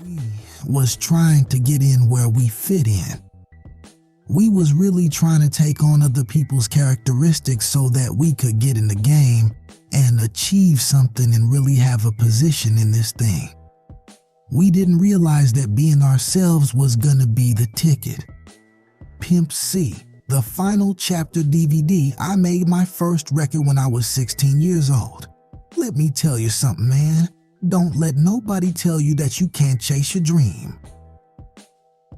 We was trying to get in where we fit in. We was really trying to take on other people's characteristics so that we could get in the game and achieve something and really have a position in this thing. We didn't realize that being ourselves was gonna be the ticket. Pimp C, the final chapter DVD. I made my first record when I was 16 years old. Let me tell you something, man. Don't let nobody tell you that you can't chase your dream.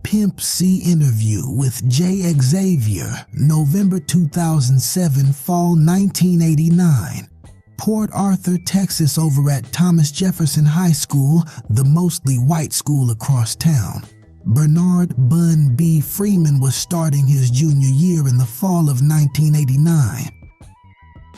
Pimp C interview with J. Xavier, November 2007, fall 1989. Port Arthur, Texas, over at Thomas Jefferson High School, the mostly white school across town. Bernard "BUN" B. Freeman was starting his junior year in the fall of 1989.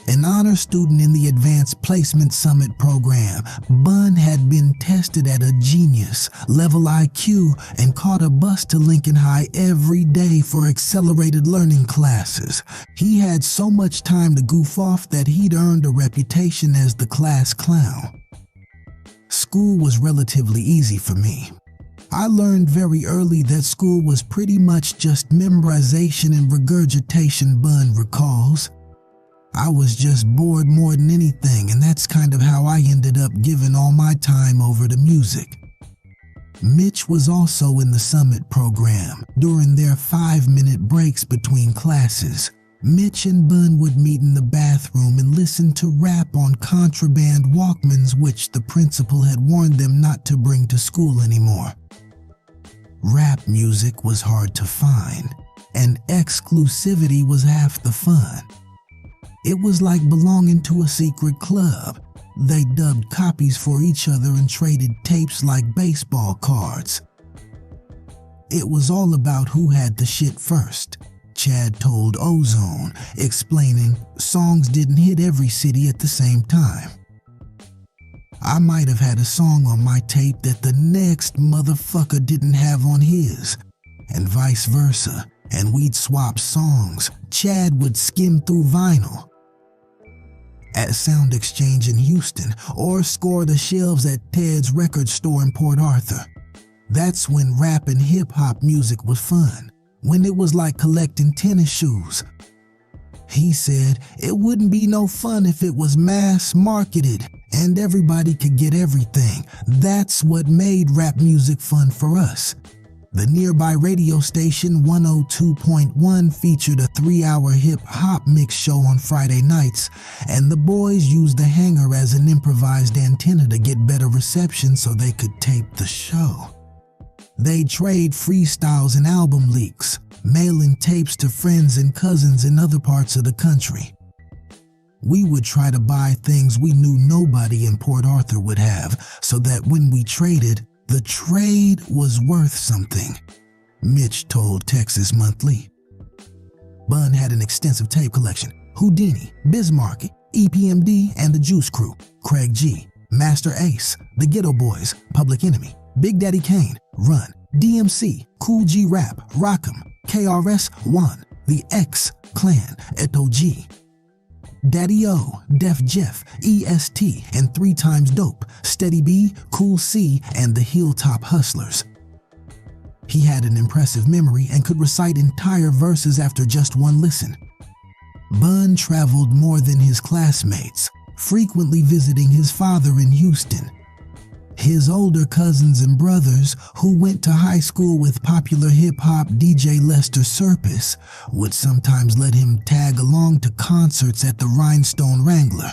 An honor student in the Advanced Placement Summit program, BUN had been tested at a genius level IQ and caught a bus to Lincoln High every day for accelerated learning classes. He had so much time to goof off that he'd earned a reputation as the class clown. School was relatively easy for me. I learned very early that school was pretty much just memorization and regurgitation, BUN recalls. I was just bored more than anything, and that's kind of how I ended up giving all my time over to music. Mitch was also in the Summit program. During their 5-minute breaks between classes, Mitch and BUN would meet in the bathroom and listen to rap on contraband Walkmans, which the principal had warned them not to bring to school anymore. Rap music was hard to find, and exclusivity was half the fun. It was like belonging to a secret club. They dubbed copies for each other and traded tapes like baseball cards. It was all about who had the shit first, Chad told Ozone, explaining songs didn't hit every city at the same time. I might have had a song on my tape that the next motherfucker didn't have on his, and vice versa, and we'd swap songs. Chad would skim through vinyl at Sound Exchange in Houston or score the shelves at Ted's record store in Port Arthur. That's when rap and hip-hop music was fun, when it was like collecting tennis shoes. He said it wouldn't be no fun if it was mass marketed and everybody could get everything. That's what made rap music fun for us. The nearby radio station 102.1 featured a 3-hour hip-hop mix show on Friday nights, and the boys used the hangar as an improvised antenna to get better reception so they could tape the show. They'd trade freestyles and album leaks, mailing tapes to friends and cousins in other parts of the country. We would try to buy things we knew nobody in Port Arthur would have, so that when we traded, the trade was worth something, Mitch told Texas Monthly. BUN had an extensive tape collection. Houdini, Bismarck, EPMD and the Juice Crew, Craig G, Master Ace, The Ghetto Boys, Public Enemy, Big Daddy Kane, Run, DMC, Cool G Rap, Rock'em, KRS-One, The X Clan, Eto G, Daddy O, Def Jeff, EST, and 3 Times Dope, Steady B, Cool C, and the Hilltop Hustlers. He had an impressive memory and could recite entire verses after just one listen. BUN traveled more than his classmates, frequently visiting his father in Houston. His older cousins and brothers, who went to high school with popular hip-hop DJ Lester Serpis, would sometimes let him tag along to concerts at the Rhinestone Wrangler.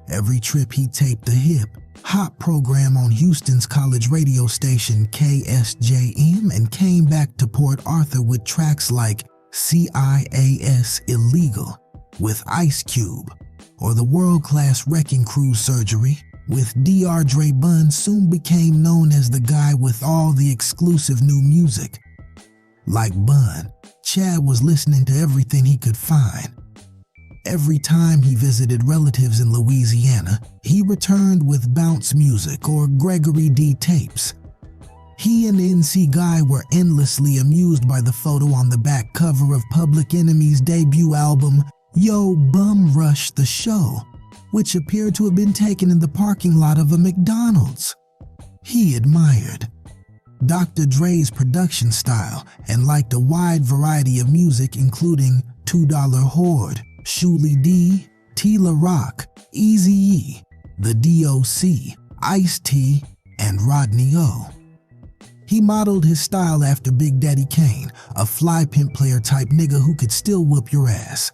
Every trip he taped the hip-hop program on Houston's college radio station KSJM and came back to Port Arthur with tracks like CIAS Illegal with Ice Cube or the world-class Wrecking Crew Surgery with Dr. Dre. BUN soon became known as the guy with all the exclusive new music. Like BUN, Chad was listening to everything he could find. Every time he visited relatives in Louisiana, he returned with bounce music or Gregory D tapes. He and NC Guy were endlessly amused by the photo on the back cover of Public Enemy's debut album, Yo Bum Rush the Show, which appeared to have been taken in the parking lot of a McDonald's. He admired Dr. Dre's production style and liked a wide variety of music including $2 Horde, Shuli D, Tila Rock, Eazy-E, The DOC, Ice-T, and Rodney O. He modeled his style after Big Daddy Kane, a fly pimp player type nigga who could still whoop your ass.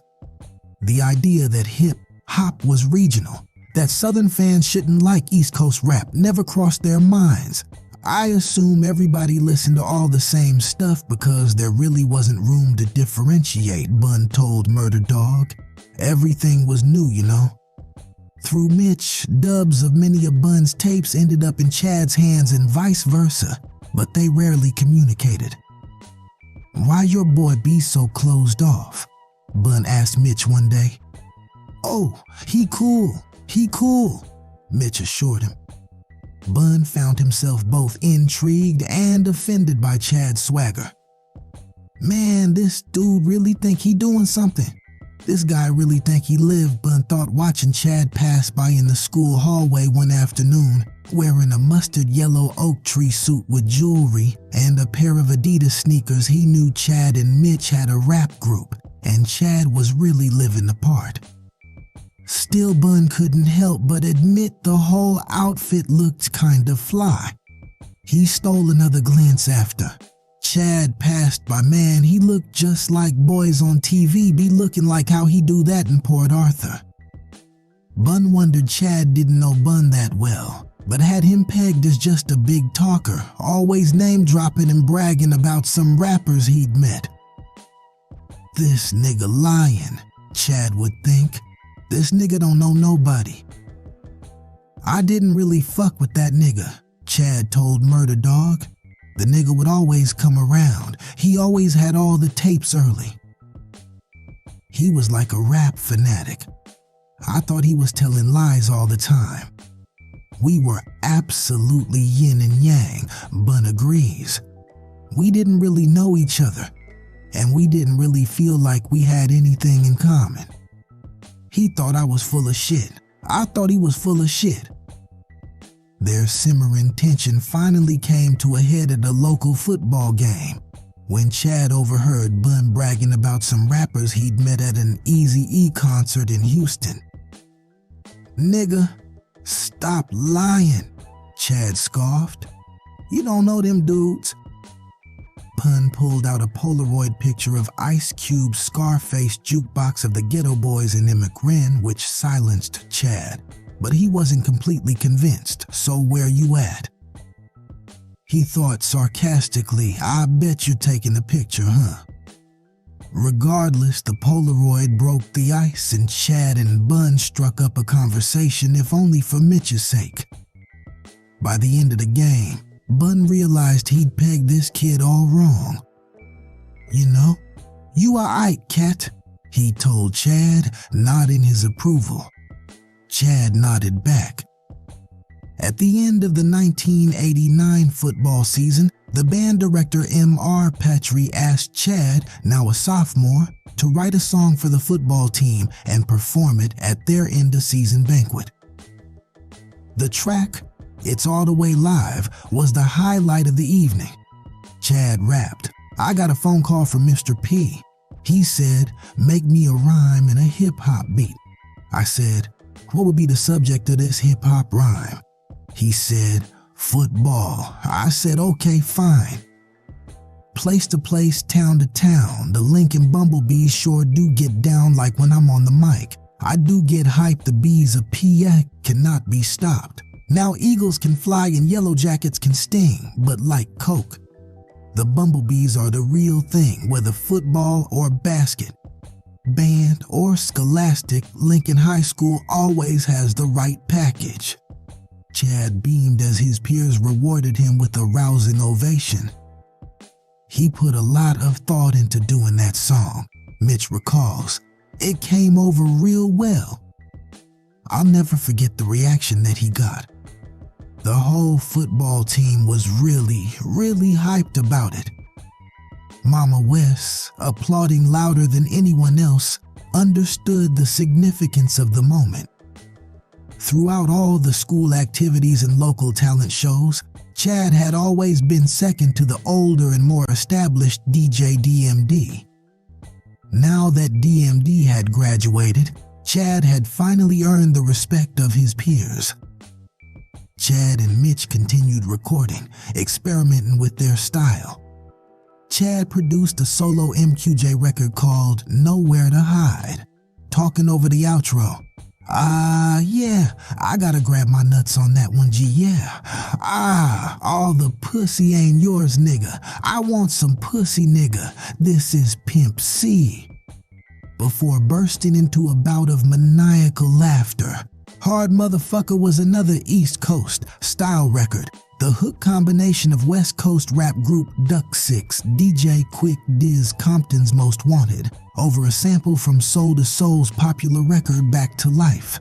The idea that hip-hop was regional, that Southern fans shouldn't like East Coast rap, never crossed their minds. I assume everybody listened to all the same stuff because there really wasn't room to differentiate, BUN told Murder Dog. Everything was new, you know. Through Mitch, dubs of many of BUN's tapes ended up in Chad's hands and vice versa, but they rarely communicated. "Why your boy be so closed off?" BUN asked Mitch one day. "Oh, he cool, Mitch assured him. BUN found himself both intrigued and offended by Chad's swagger. "Man, this dude really think he doing something. This guy really think he lived," BUN thought watching Chad pass by in the school hallway one afternoon, wearing a mustard yellow oak tree suit with jewelry and a pair of Adidas sneakers. He knew Chad and Mitch had a rap group, and Chad was really living the part. Still, BUN couldn't help but admit the whole outfit looked kinda fly. He stole another glance after Chad passed by. Man, he looked just like boys on TV be looking like. How he do that in Port Arthur? BUN wondered Chad didn't know BUN that well, but had him pegged as just a big talker, always name-dropping and bragging about some rappers he'd met. "This nigga lying," Chad would think. "This nigga don't know nobody." "I didn't really fuck with that nigga," Chad told Murder Dog. "The nigga would always come around. He always had all the tapes early. He was like a rap fanatic. I thought he was telling lies all the time." "We were absolutely yin and yang," BUN agrees. "We didn't really know each other, and we didn't really feel like we had anything in common. He thought I was full of shit. I thought he was full of shit." Their simmering tension finally came to a head at a local football game when Chad overheard BUN bragging about some rappers he'd met at an Eazy-E concert in Houston. "Nigga, stop lying," Chad scoffed. "You don't know them dudes." BUN pulled out a Polaroid picture of Ice Cube's Scarface jukebox of the Ghetto Boys and Immigrant, which silenced Chad. But he wasn't completely convinced. "So where you at?" He thought sarcastically. "I bet you're taking a picture, huh?" Regardless, the Polaroid broke the ice and Chad and BUN struck up a conversation, if only for Mitch's sake. By the end of the game, BUN realized he'd pegged this kid all wrong. "You know, you aight, cat," he told Chad, nodding his approval. Chad nodded back. At the end of the 1989 football season, the band director M.R. Petrie asked Chad, now a sophomore, to write a song for the football team and perform it at their end-of-season banquet. The track, "It's All the Way Live," was the highlight of the evening. Chad rapped, "I got a phone call from Mr. P. He said, make me a rhyme and a hip-hop beat." I said, "What would be the subject of this hip-hop rhyme?" He said, "Football." I said, "Okay, fine." Place to place, town to town, the Lincoln Bumblebees sure do get down like when I'm on the mic. I do get hyped, the bees of PA cannot be stopped. Now eagles can fly and yellow jackets can sting, but like Coke, the bumblebees are the real thing, whether football or basket, band or scholastic, Lincoln High School always has the right package. Chad beamed as his peers rewarded him with a rousing ovation. He put a lot of thought into doing that song, Mitch recalls. It came over real well. I'll never forget the reaction that he got. The whole football team was really hyped about it. Mama Wes, applauding louder than anyone else, understood the significance of the moment. Throughout all the school activities and local talent shows, Chad had always been second to the older and more established DJ DMD. Now that DMD had graduated, Chad had finally earned the respect of his peers. Chad and Mitch continued recording, experimenting with their style. Chad produced a solo MQJ record called Nowhere to Hide, talking over the outro. Yeah, I gotta grab my nuts on that one, G, yeah. All the pussy ain't yours, nigga. I want some pussy, nigga. This is Pimp C. Before bursting into a bout of maniacal laughter. Hard Motherfucker was another East Coast style record. The hook combination of West Coast rap group Duck Six, DJ Quick Diz Compton's Most Wanted, over a sample from Soul to Soul's popular record Back to Life.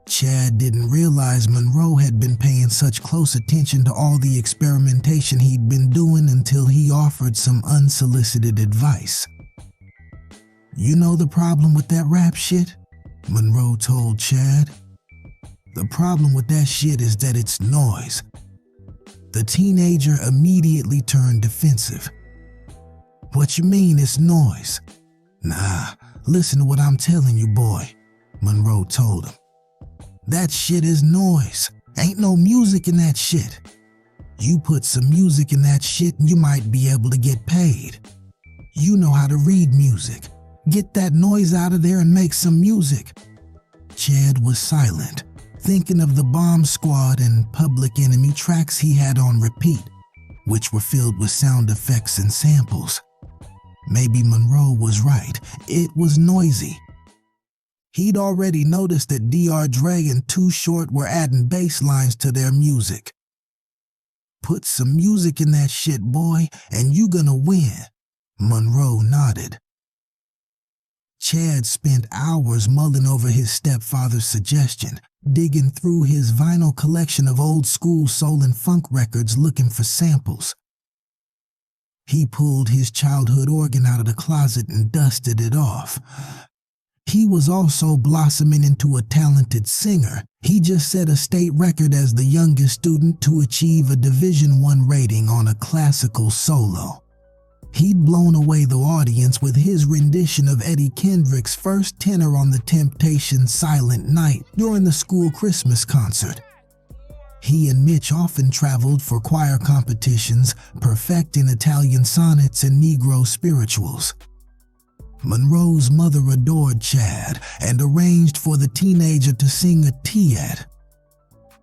Chad didn't realize Monroe had been paying such close attention to all the experimentation he'd been doing until he offered some unsolicited advice. "You know the problem with that rap shit?" Monroe told Chad. "The problem with that shit is that it's noise." The teenager immediately turned defensive. "What you mean it's noise?" "Nah, listen to what I'm telling you, boy," Monroe told him. "That shit is noise. Ain't no music in that shit. You put some music in that shit and you might be able to get paid. You know how to read music. Get that noise out of there and make some music." Chad was silent, thinking of the Bomb Squad and Public Enemy tracks he had on repeat, which were filled with sound effects and samples. Maybe Monroe was right. It was noisy. He'd already noticed that Dr. Dre and Too Short were adding bass lines to their music. "Put some music in that shit, boy, and you gonna win," Monroe nodded. Chad spent hours mulling over his stepfather's suggestion, digging through his vinyl collection of old school soul and funk records looking for samples. He pulled his childhood organ out of the closet and dusted it off. He was also blossoming into a talented singer. He just set a state record as the youngest student to achieve a Division I rating on a classical solo. He'd blown away the audience with his rendition of Eddie Kendrick's first tenor on the Temptations' Silent Night during the school Christmas concert. He and Mitch often traveled for choir competitions, perfecting Italian sonnets and Negro spirituals. Monroe's mother adored Chad and arranged for the teenager to sing a tea at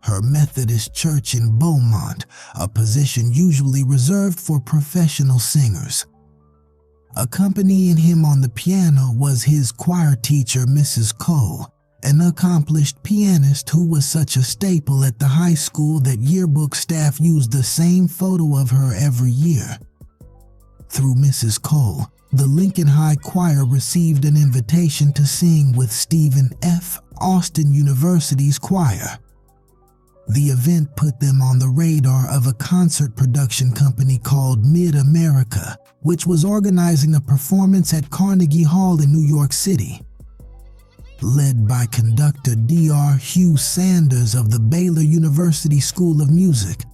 her Methodist church in Beaumont, a position usually reserved for professional singers. Accompanying him on the piano was his choir teacher, Mrs. Cole, an accomplished pianist who was such a staple at the high school that yearbook staff used the same photo of her every year. Through Mrs. Cole, the Lincoln High Choir received an invitation to sing with Stephen F. Austin University's choir. The event put them on the radar of a concert production company called Mid-America, which was organizing a performance at Carnegie Hall in New York City. Led by conductor Dr. Hugh Sanders of the Baylor University School of Music,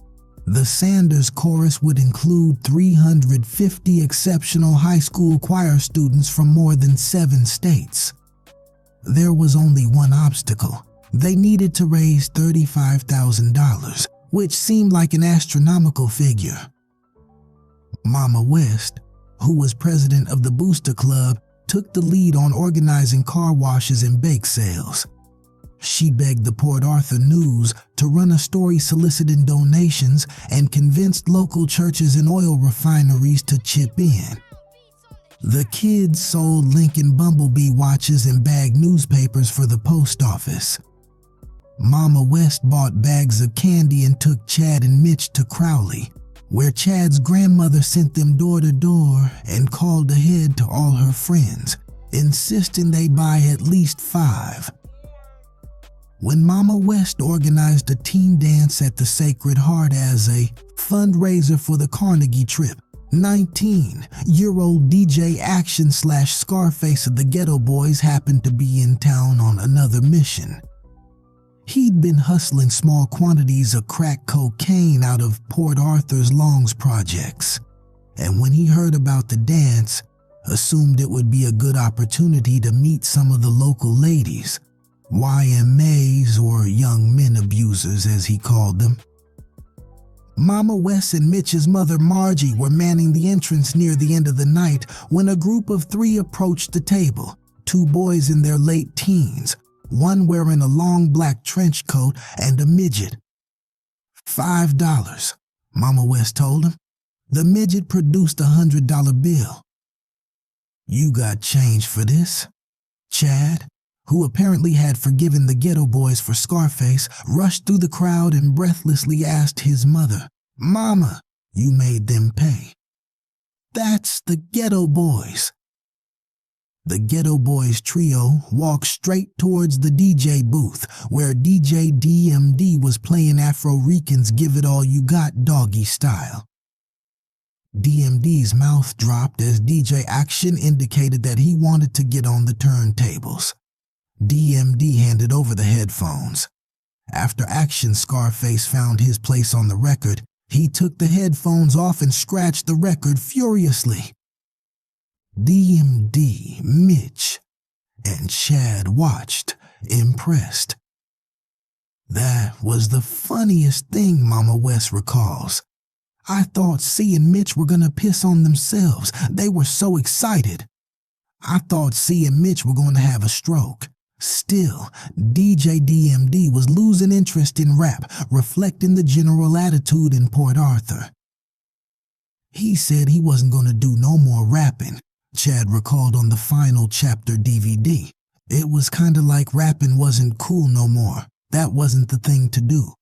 the Sanders Chorus would include 350 exceptional high school choir students from more than 7 states. There was only one obstacle. They needed to raise $35,000, which seemed like an astronomical figure. Mama West, who was president of the Booster Club, took the lead on organizing car washes and bake sales. She begged the Port Arthur News to run a story soliciting donations and convinced local churches and oil refineries to chip in. The kids sold Lincoln Bumblebee watches and bagged newspapers for the post office. Mama West bought bags of candy and took Chad and Mitch to Crowley, where Chad's grandmother sent them door to door and called ahead to all her friends, insisting they buy at least 5. When Mama West organized a teen dance at the Sacred Heart as a fundraiser for the Carnegie trip, 19-year-old DJ Action / Scarface of the Ghetto Boys happened to be in town on another mission. He'd been hustling small quantities of crack cocaine out of Port Arthur's Long's projects, and when he heard about the dance, assumed it would be a good opportunity to meet some of the local ladies, YMAs, or young men abusers as he called them. Mama Wes and Mitch's mother Margie were manning the entrance near the end of the night when a group of 3 approached the table, 2 boys in their late teens, one wearing a long black trench coat and a midget. $5, Mama Wes told him. The midget produced a $100 bill. "You got change for this?" Chad, who apparently had forgiven the ghetto boys for Scarface, rushed through the crowd and breathlessly asked his mother, "Mama, you made them pay." "That's the Ghetto Boys." The Ghetto Boys trio walked straight towards the DJ booth where DJ DMD was playing Afro Rican's Give It All You Got doggy style. DMD's mouth dropped as DJ Action indicated that he wanted to get on the turntables. DMD handed over the headphones. After Action Scarface found his place on the record, he took the headphones off and scratched the record furiously. DMD, Mitch, and Chad watched, impressed. "That was the funniest thing," Mama Wes recalls. "I thought C and Mitch were gonna piss on themselves. They were so excited. I thought C and Mitch were going to have a stroke." Still, DJ DMD was losing interest in rap, reflecting the general attitude in Port Arthur. He said he wasn't going to do no more rapping, Chad recalled on the Final Chapter DVD. It was kinda like rapping wasn't cool no more. That wasn't the thing to do.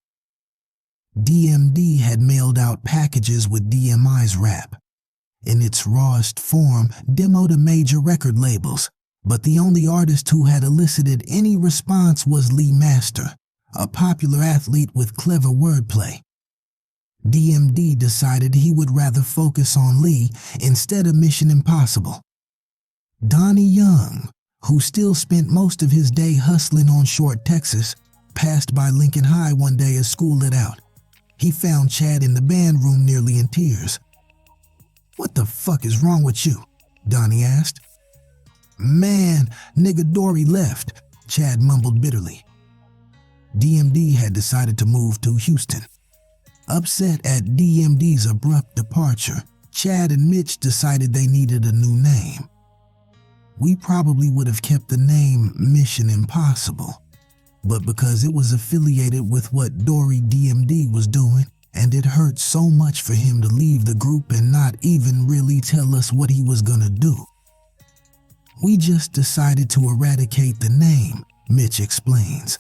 DMD had mailed out packages with DMI's rap. In its rawest form, demoed to major record labels. But the only artist who had elicited any response was Lee Master, a popular athlete with clever wordplay. DMD decided he would rather focus on Lee instead of Mission Impossible. Donnie Young, who still spent most of his day hustling on Short Texas, passed by Lincoln High one day as school lit out. He found Chad in the band room nearly in tears. "What the fuck is wrong with you?" Donnie asked. "Man, nigga Dory left," Chad mumbled bitterly. DMD had decided to move to Houston. Upset at DMD's abrupt departure, Chad and Mitch decided they needed a new name. "We probably would have kept the name Mission Impossible, but because it was affiliated with what Dory DMD was doing, and it hurt so much for him to leave the group and not even really tell us what he was gonna do, we just decided to eradicate the name," Mitch explains.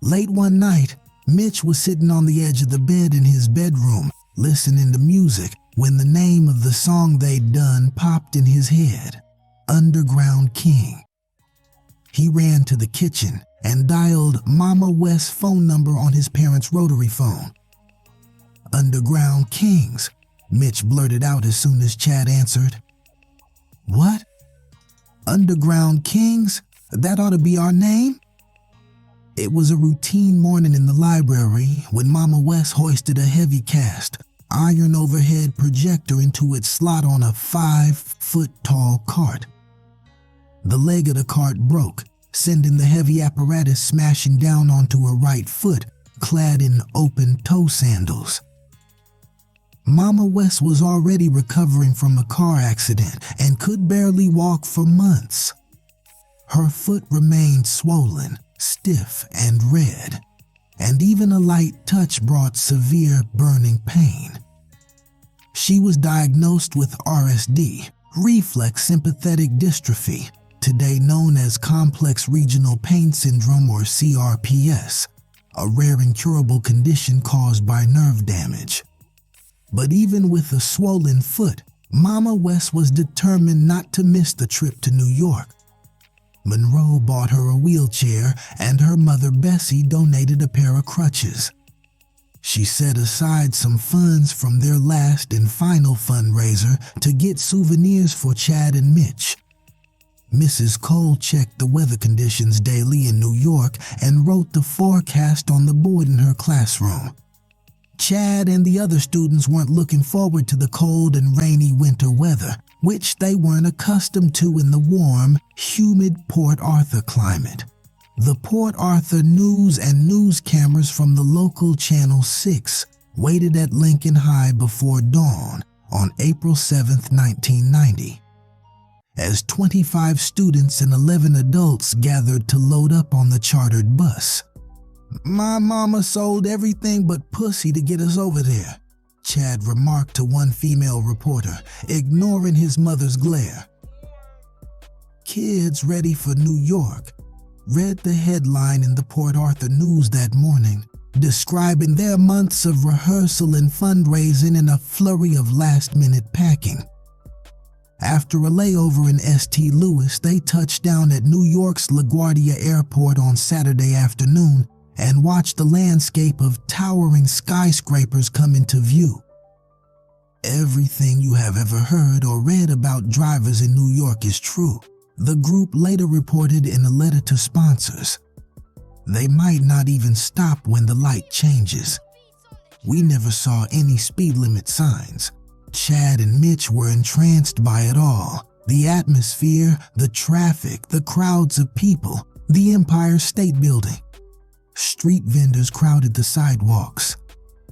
Late one night, Mitch was sitting on the edge of the bed in his bedroom, listening to music, when the name of the song they'd done popped in his head, Underground King. He ran to the kitchen and dialed Mama West's phone number on his parents' rotary phone. "Underground Kings," Mitch blurted out as soon as Chad answered. "What? Underground Kings? That ought to be our name?" It was a routine morning in the library when Mama Wes hoisted a heavy cast, iron overhead projector into its slot on a 5-foot-tall cart. The leg of the cart broke, sending the heavy apparatus smashing down onto her right foot, clad in open-toe sandals. Mama Wes was already recovering from a car accident and could barely walk for months. Her foot remained swollen, stiff, and red, and even a light touch brought severe burning pain. She was diagnosed with RSD, reflex sympathetic dystrophy, today known as complex regional pain syndrome or CRPS, a rare incurable condition caused by nerve damage. But even with a swollen foot, Mama Wes was determined not to miss the trip to New York. Monroe bought her a wheelchair, and her mother Bessie donated a pair of crutches. She set aside some funds from their last and final fundraiser to get souvenirs for Chad and Mitch. Mrs. Cole checked the weather conditions daily in New York and wrote the forecast on the board in her classroom. Chad and the other students weren't looking forward to the cold and rainy winter weather, which they weren't accustomed to in the warm, humid Port Arthur climate. The Port Arthur news and news cameras from the local Channel 6 waited at Lincoln High before dawn on April 7, 1990. As 25 students and 11 adults gathered to load up on the chartered bus. "My mama sold everything but pussy to get us over there," Chad remarked to one female reporter, ignoring his mother's glare. Kids ready for New York read the headline in the Port Arthur News that morning, describing their months of rehearsal and fundraising in a flurry of last-minute packing. After a layover in St. Louis, they touched down at New York's LaGuardia Airport on Saturday afternoon and watched the landscape of towering skyscrapers come into view. Everything you have ever heard or read about drivers in New York is true, the group later reported in a letter to sponsors. They might not even stop when the light changes. We never saw any speed limit signs. Chad and Mitch were entranced by it all. The atmosphere, the traffic, the crowds of people, the Empire State Building. Street vendors crowded the sidewalks.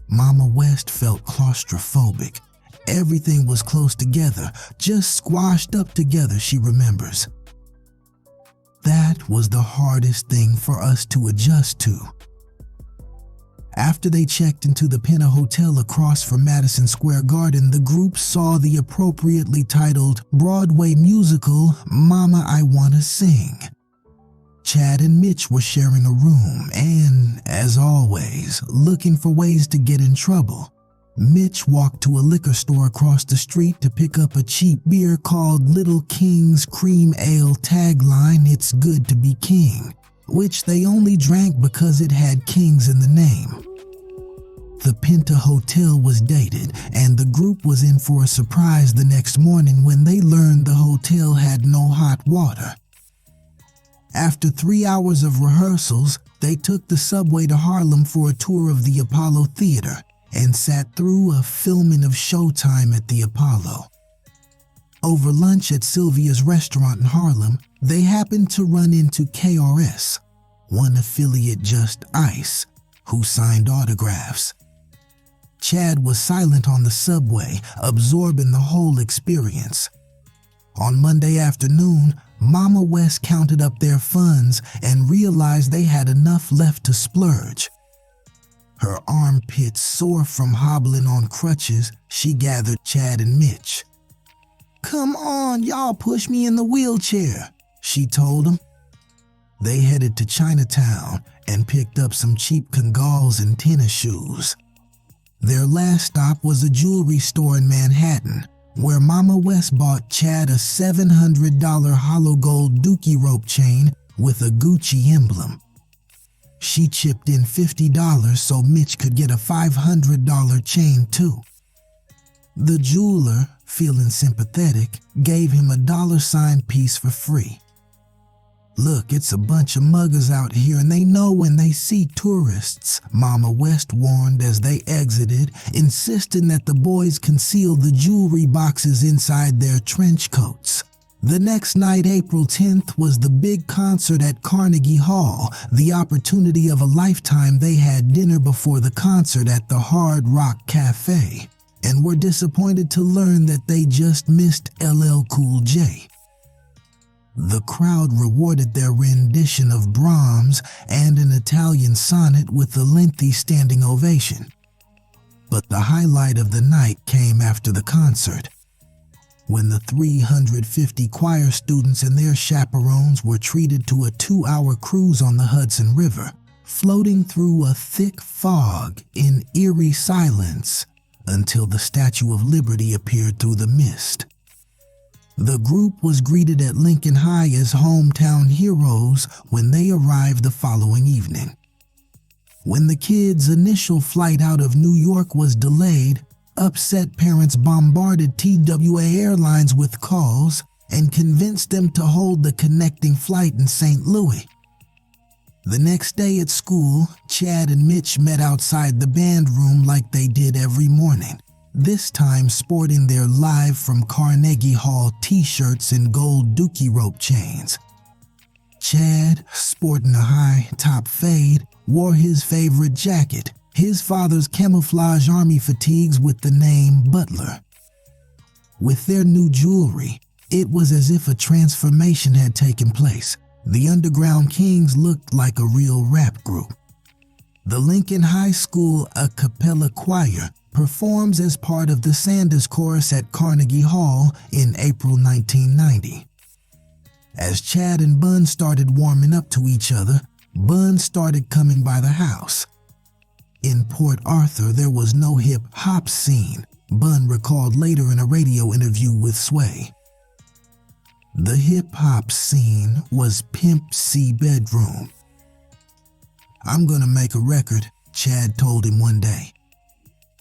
Mama West felt claustrophobic. Everything was close together, just squashed up together, she remembers. That was the hardest thing for us to adjust to. After they checked into the Pinna Hotel across from Madison Square Garden, the group saw the appropriately titled Broadway musical, Mama I Wanna Sing. Chad and Mitch were sharing a room and, as always, looking for ways to get in trouble. Mitch walked to a liquor store across the street to pick up a cheap beer called Little King's Cream Ale, tagline, "It's good to be king," which they only drank because it had kings in the name. The Pinta Hotel was dated, and the group was in for a surprise the next morning when they learned the hotel had no hot water. After 3 hours of rehearsals, they took the subway to Harlem for a tour of the Apollo Theater and sat through a filming of Showtime at the Apollo. Over lunch at Sylvia's restaurant in Harlem, they happened to run into KRS, one affiliate Just Ice, who signed autographs. Chad was silent on the subway, absorbing the whole experience. On Monday afternoon, Mama West counted up their funds and realized they had enough left to splurge. Her armpits sore from hobbling on crutches, she gathered Chad and Mitch. "Come on, y'all push me in the wheelchair," she told them. They headed to Chinatown and picked up some cheap Kangals and tennis shoes. Their last stop was a jewelry store in Manhattan, where Mama West bought Chad a $700 hollow gold dookie rope chain with a Gucci emblem. She chipped in $50 so Mitch could get a $500 chain too. The jeweler, feeling sympathetic, gave him a $sign piece for free. "Look, it's a bunch of muggers out here and they know when they see tourists," Mama West warned as they exited, insisting that the boys conceal the jewelry boxes inside their trench coats. The next night, April 10th, was the big concert at Carnegie Hall, the opportunity of a lifetime. They had dinner before the concert at the Hard Rock Cafe and were disappointed to learn that they just missed LL Cool J. The crowd rewarded their rendition of Brahms and an Italian sonnet with a lengthy standing ovation. But the highlight of the night came after the concert, when the 350 choir students and their chaperones were treated to a 2-hour cruise on the Hudson River, floating through a thick fog in eerie silence until the Statue of Liberty appeared through the mist. The group was greeted at Lincoln High as hometown heroes when they arrived the following evening. When the kids' initial flight out of New York was delayed, upset parents bombarded TWA Airlines with calls and convinced them to hold the connecting flight in St. Louis. The next day at school, Chad and Mitch met outside the band room like they did every morning, this time sporting their Live from Carnegie Hall t-shirts and gold dookie rope chains. Chad, sporting a high-top fade, wore his favorite jacket, his father's camouflage army fatigues with the name Butler. With their new jewelry, it was as if a transformation had taken place. The Underground Kings looked like a real rap group. The Lincoln High School a cappella choir performs as part of the Sanders Chorus at Carnegie Hall in April 1990. As Chad and BUN started warming up to each other, BUN started coming by the house. In Port Arthur, there was no hip-hop scene, BUN recalled later in a radio interview with Sway. The hip-hop scene was Pimp C bedroom. "I'm gonna make a record," Chad told him one day.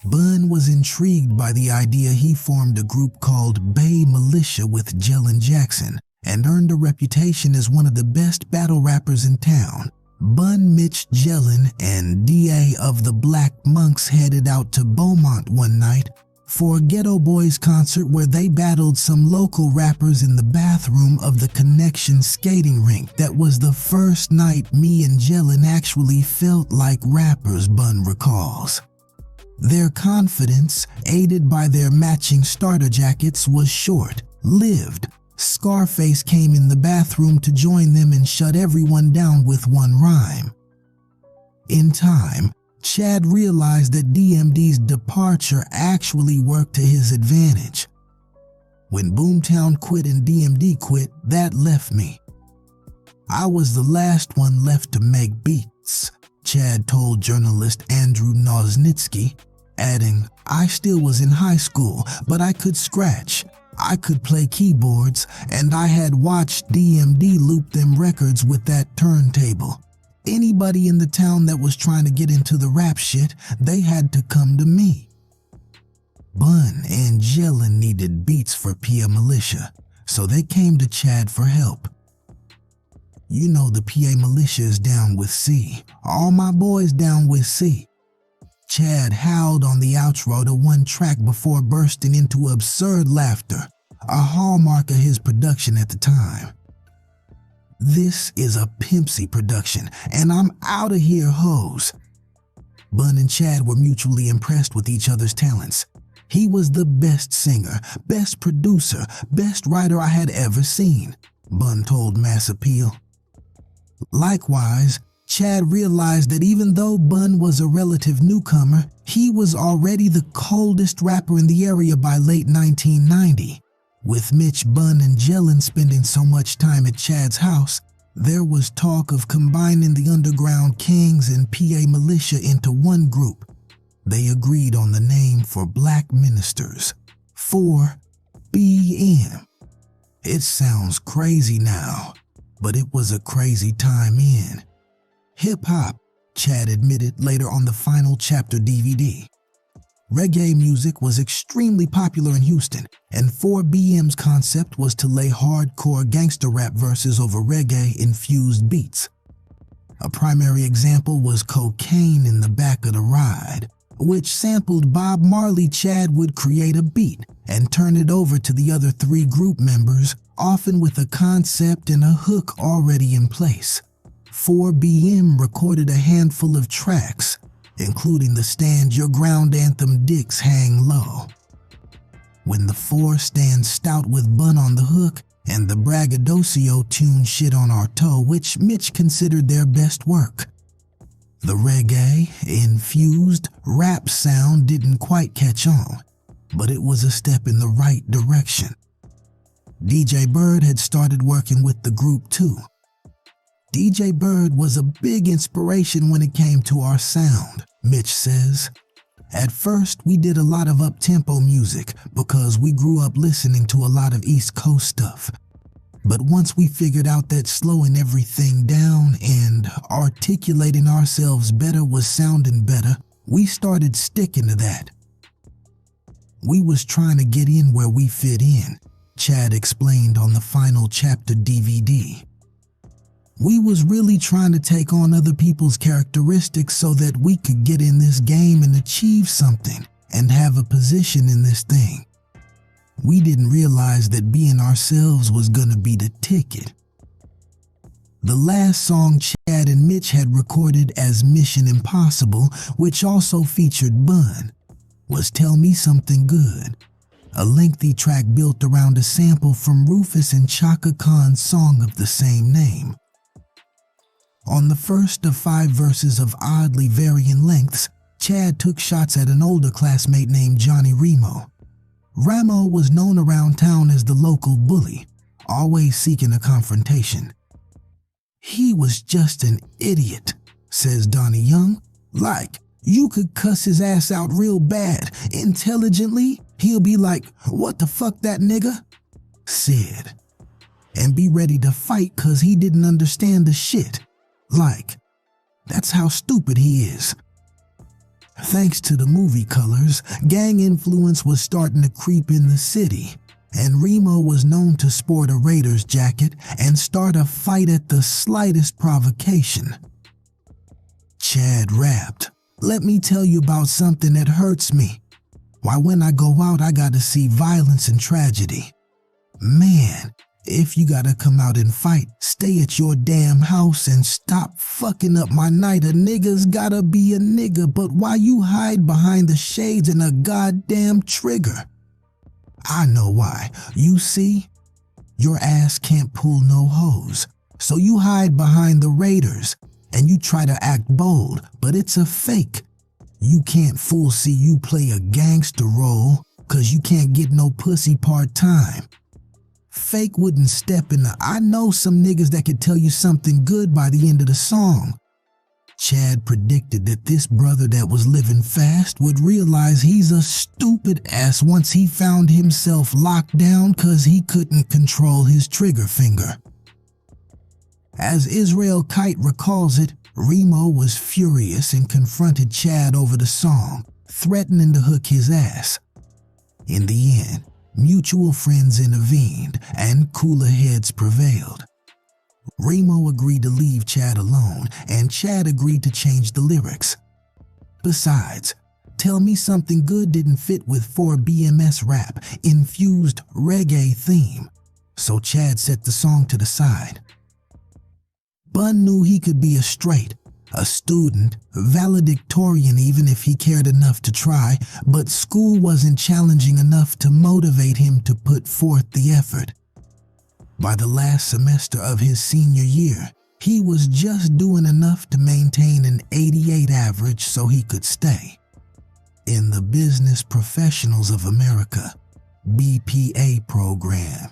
BUN was intrigued by the idea. He formed a group called Bay Militia with Jellin Jackson and earned a reputation as one of the best battle rappers in town. BUN, Mitch, Jellin, and DA of the Black Monks headed out to Beaumont one night for a Ghetto Boys concert where they battled some local rappers in the bathroom of the Connection skating rink. That was the first night me and Jellin actually felt like rappers, BUN recalls. Their confidence, aided by their matching starter jackets, was short-lived. Scarface came in the bathroom to join them and shut everyone down with one rhyme. In time, Chad realized that DMD's departure actually worked to his advantage. When Boomtown quit and DMD quit, that left me. I was the last one left to make beats, Chad told journalist Andrew Nosnitsky, adding, "I still was in high school, but I could scratch. I could play keyboards, and I had watched DMD loop them records with that turntable. Anybody in the town that was trying to get into the rap shit, they had to come to me." BUN and Jellin needed beats for PA Militia, so they came to Chad for help. "You know the PA Militia is down with C. All my boys down with C." Chad howled on the outro to one track before bursting into absurd laughter, a hallmark of his production at the time. "This is a Pimpsy production, and I'm out of here, hoes." BUN and Chad were mutually impressed with each other's talents. He was the best singer, best producer, best writer I had ever seen, BUN told Mass Appeal. Likewise, Chad realized that even though BUN was a relative newcomer, he was already the coldest rapper in the area by late 1990. With Mitch, BUN, and Jellin spending so much time at Chad's house, there was talk of combining the Underground Kings and PA Militia into one group. They agreed on the name for Black Ministers, 4BM. It sounds crazy now, but it was a crazy time in hip-hop, Chad admitted later on the Final Chapter DVD. Reggae music was extremely popular in Houston, and 4BM's concept was to lay hardcore gangster rap verses over reggae-infused beats. A primary example was Cocaine in the Back of the Ride, which sampled Bob Marley. Chad would create a beat and turn it over to the other three group members, often with a concept and a hook already in place. 4BM recorded a handful of tracks, including the Stand Your Ground anthem Dicks Hang Low. When the Four stands stout with BUN on the hook, and the Braggadocio tune Shit on Our Toe, which Mitch considered their best work. The reggae-infused rap sound didn't quite catch on, but it was a step in the right direction. DJ Bird had started working with the group too. DJ Bird was a big inspiration when it came to our sound, Mitch says. At first, we did a lot of up-tempo music because we grew up listening to a lot of East Coast stuff. But once we figured out that slowing everything down and articulating ourselves better was sounding better, we started sticking to that. We was trying to get in where we fit in, Chad explained on the final chapter DVD. We was really trying to take on other people's characteristics so that we could get in this game and achieve something and have a position in this thing. We didn't realize that being ourselves was gonna be the ticket. The last song Chad and Mitch had recorded as Mission Impossible, which also featured BUN, was Tell Me Something Good, a lengthy track built around a sample from Rufus and Chaka Khan's song of the same name. On the first of 5 verses of oddly varying lengths, Chad took shots at an older classmate named Johnny Remo. Ramo was known around town as the local bully, always seeking a confrontation. He was just an idiot, says Donnie Young. Like, you could cuss his ass out real bad. Intelligently, he'll be like, what the fuck that nigga? Said. And be ready to fight cause he didn't understand the shit. Like, that's how stupid he is. Thanks to the movie colors, gang influence was starting to creep in the city, and Remo was known to sport a Raiders jacket and start a fight at the slightest provocation. Chad rapped, "Let me tell you about something that hurts me. Why, when I go out, I gotta see violence and tragedy. Man, if you gotta come out and fight, stay at your damn house and stop fucking up my night. A nigga's gotta be a nigga, but why you hide behind the shades and a goddamn trigger? I know why. You see, your ass can't pull no hose, so you hide behind the Raiders and you try to act bold, but it's a fake. You can't fool see you play a gangster role, cause you can't get no pussy part-time. Fake wouldn't step in the I know some niggas that could tell you something good by the end of the song." Chad predicted that this brother that was living fast would realize he's a stupid ass once he found himself locked down cause he couldn't control his trigger finger. As Israel Kite recalls it, Remo was furious and confronted Chad over the song, threatening to hook his ass. In the end, mutual friends intervened and cooler heads prevailed. Remo agreed to leave Chad alone, and Chad agreed to change the lyrics. Besides, Tell Me Something Good didn't fit with 4BMS rap infused reggae theme, so Chad set the song to the side. BUN knew he could be a straight, a student, valedictorian even if he cared enough to try, but school wasn't challenging enough to motivate him to put forth the effort. By the last semester of his senior year, he was just doing enough to maintain an 88 average so he could stay. In the Business Professionals of America, BPA program.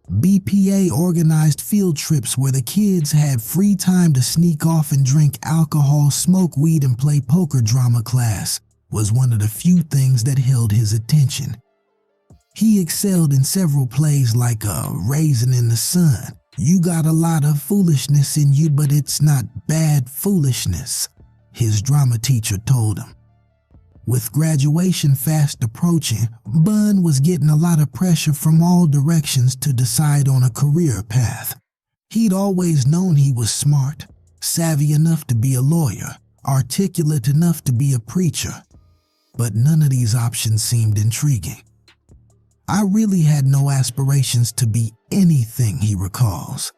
BPA organized field trips where the kids had free time to sneak off and drink alcohol, smoke weed, and play poker. Drama class was one of the few things that held his attention. He excelled in several plays like Raisin in the Sun. You got a lot of foolishness in you, but it's not bad foolishness, his drama teacher told him. With graduation fast approaching, BUN was getting a lot of pressure from all directions to decide on a career path. He'd always known he was smart, savvy enough to be a lawyer, articulate enough to be a preacher, but none of these options seemed intriguing. I really had no aspirations to be anything, he recalls.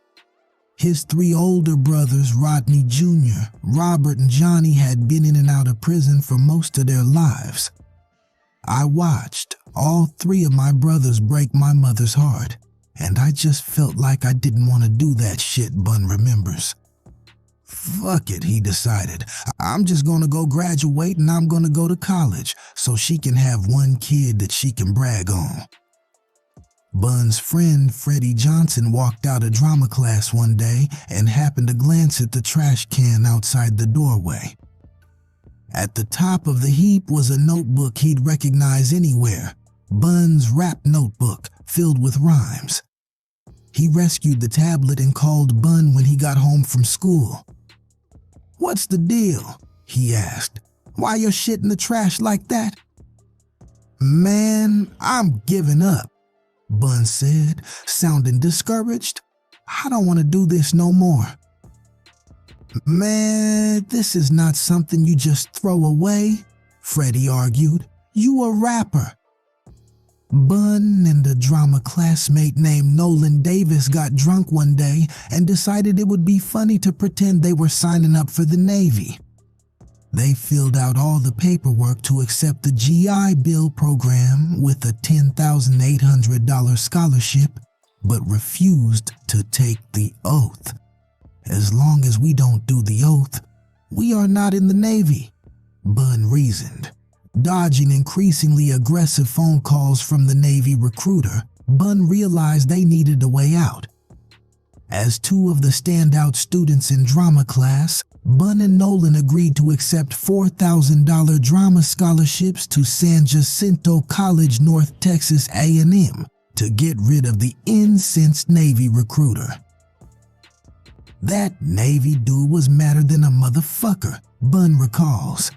His 3 older brothers, Rodney Jr., Robert, and Johnny, had been in and out of prison for most of their lives. I watched all 3 of my brothers break my mother's heart, and I just felt like I didn't want to do that shit, BUN remembers. Fuck it, he decided. I'm just gonna go graduate and I'm gonna go to college so she can have one kid that she can brag on. BUN's friend Freddie Johnson walked out of drama class one day and happened to glance at the trash can outside the doorway. At the top of the heap was a notebook he'd recognize anywhere, BUN's rap notebook filled with rhymes. He rescued the tablet and called BUN when he got home from school. "What's the deal?" he asked. "Why your shit in the trash like that?" "Man, I'm giving up," Bun said, sounding discouraged. I don't want to do this no more. Man, this is not something you just throw away, Freddie argued. You a rapper. Bun and a drama classmate named Nolan Davis got drunk one day and decided it would be funny to pretend they were signing up for the Navy. They filled out all the paperwork to accept the GI Bill program with a $10,800 scholarship, but refused to take the oath. As long as we don't do the oath, we are not in the Navy, Bun reasoned. Dodging increasingly aggressive phone calls from the Navy recruiter, Bun realized they needed a way out. As two of the standout students in drama class, Bun and Nolan agreed to accept $4,000 drama scholarships to San Jacinto College, North Texas A&M to get rid of the incensed Navy recruiter. That Navy dude was madder than a motherfucker, Bun recalls.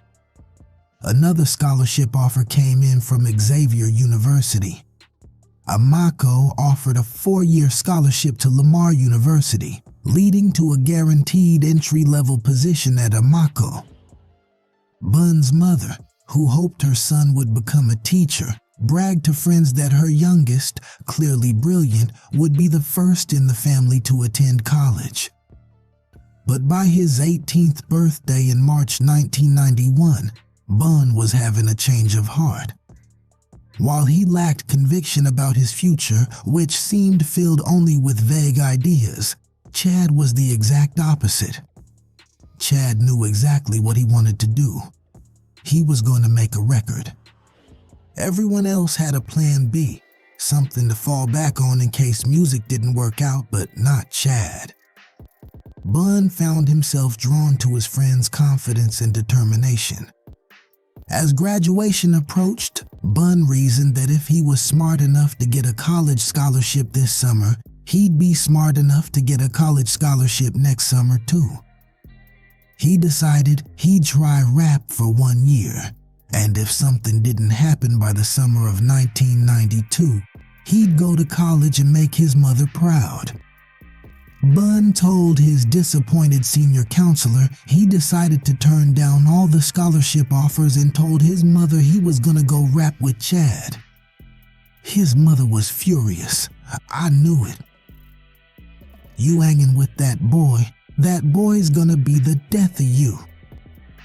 Another scholarship offer came in from Xavier University. Amako offered a 4-year scholarship to Lamar University, leading to a guaranteed entry-level position at Amako. Bun's mother, who hoped her son would become a teacher, bragged to friends that her youngest, clearly brilliant, would be the first in the family to attend college. But by his 18th birthday in March 1991, Bun was having a change of heart. While he lacked conviction about his future, which seemed filled only with vague ideas, Chad was the exact opposite. Chad knew exactly what he wanted to do. He was going to make a record. Everyone else had a plan B, something to fall back on in case music didn't work out, but not Chad. Bun found himself drawn to his friend's confidence and determination. As graduation approached, Bun reasoned that if he was smart enough to get a college scholarship this summer, he'd be smart enough to get a college scholarship next summer too. He decided he'd try rap for 1 year, and if something didn't happen by the summer of 1992, he'd go to college and make his mother proud. Bun told his disappointed senior counselor he decided to turn down all the scholarship offers and told his mother he was gonna go rap with Chad. His mother was furious. I knew it. You hanging with that boy's gonna be the death of you,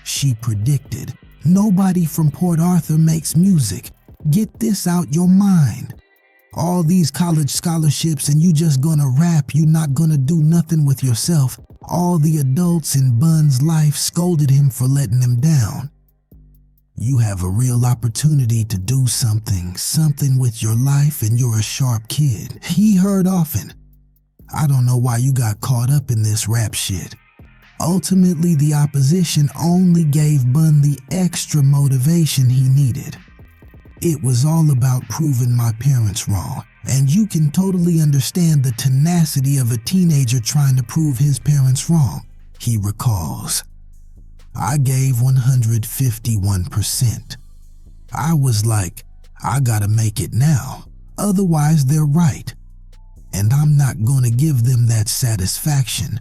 she predicted. Nobody from Port Arthur makes music. Get this out your mind. All these college scholarships and you just gonna rap, you not gonna do nothing with yourself. All the adults in Bun's life scolded him for letting him down. You have a real opportunity to do something with your life, and you're a sharp kid, he heard often. I don't know why you got caught up in this rap shit. Ultimately, the opposition only gave Bun the extra motivation he needed. It was all about proving my parents wrong, and you can totally understand the tenacity of a teenager trying to prove his parents wrong, he recalls. I gave 151%. I was like, I gotta make it now, otherwise they're right. And I'm not gonna give them that satisfaction,